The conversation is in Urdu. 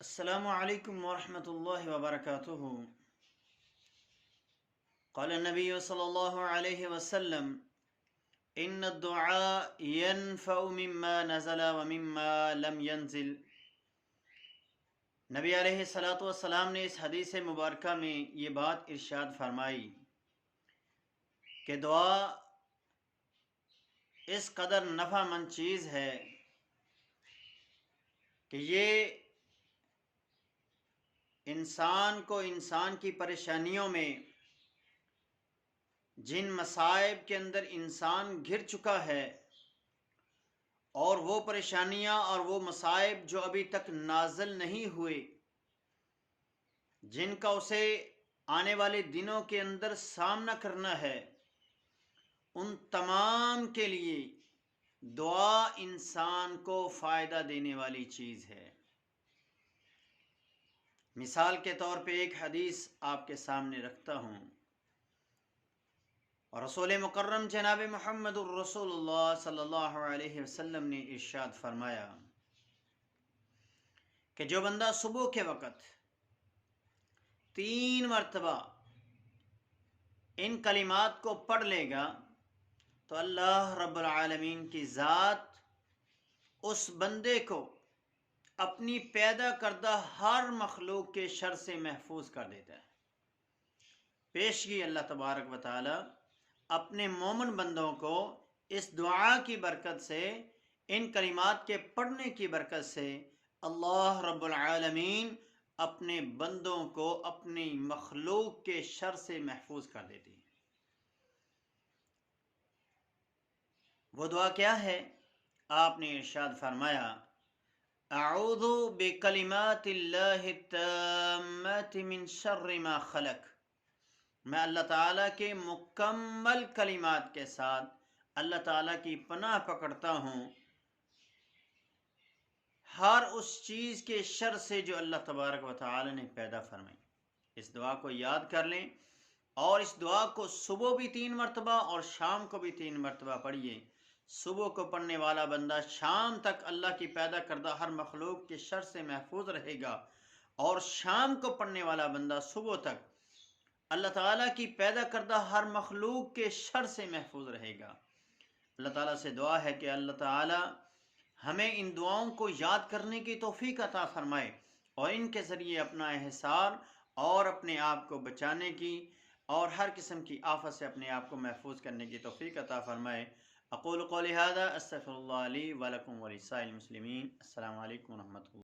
السلام علیکم ورحمۃ اللہ وبرکاتہ۔ قال النبی صلی اللہ علیہ وسلم ان الدعاء ينفع مما نزل ومما لم ينزل۔ نبی علیہ الصلوۃ والسلام نے اس حدیث مبارکہ میں یہ بات ارشاد فرمائی کہ دعا اس قدر نفع مند چیز ہے کہ یہ انسان کو انسان کی پریشانیوں میں، جن مصائب کے اندر انسان گر چکا ہے، اور وہ پریشانیاں اور وہ مصائب جو ابھی تک نازل نہیں ہوئے، جن کا اسے آنے والے دنوں کے اندر سامنا کرنا ہے، ان تمام کے لیے دعا انسان کو فائدہ دینے والی چیز ہے۔ مثال کے طور پہ ایک حدیث آپ کے سامنے رکھتا ہوں، اور رسول مکرم جناب محمد الرسول اللہ صلی اللہ علیہ وسلم نے ارشاد فرمایا کہ جو بندہ صبح کے وقت 3 مرتبہ ان کلمات کو پڑھ لے گا تو اللہ رب العالمین کی ذات اس بندے کو اپنی پیدا کردہ ہر مخلوق کے شر سے محفوظ کر دیتا ہے۔ پیشگی اللہ تبارک و تعالی اپنے مومن بندوں کو اس دعا کی برکت سے، ان کلمات کے پڑھنے کی برکت سے اللہ رب العالمین اپنے بندوں کو اپنی مخلوق کے شر سے محفوظ کر دیتی ہے۔ وہ دعا کیا ہے؟ آپ نے ارشاد فرمایا اعوذ بکلمات اللہ التامات من شر ما خلق۔ میں اللہ تعالیٰ کے مکمل کلمات کے ساتھ اللہ تعالیٰ کی پناہ پکڑتا ہوں ہر اس چیز کے شر سے جو اللہ تبارک و تعالی نے پیدا فرمائی۔ اس دعا کو یاد کر لیں، اور اس دعا کو صبح بھی 3 مرتبہ اور شام کو بھی 3 مرتبہ پڑھیے۔ صبح کو پڑھنے والا بندہ شام تک اللہ کی پیدا کردہ ہر مخلوق کے شر سے محفوظ رہے گا، اور شام کو پڑھنے والا بندہ صبح تک اللہ تعالیٰ کی پیدا کردہ ہر مخلوق کے شر سے محفوظ رہے گا۔ اللہ تعالیٰ سے دعا ہے کہ اللہ تعالیٰ ہمیں ان دعاؤں کو یاد کرنے کی توفیق عطا فرمائے، اور ان کے ذریعے اپنا انحصار اور اپنے آپ کو بچانے کی اور ہر قسم کی آفت سے اپنے آپ کو محفوظ کرنے کی توفیق عطا فرمائے۔ اقول قولی ھذا استغفر اللہ لی ولکم ولسائر المسلمین۔ السلام علیکم ورحمۃ اللہ۔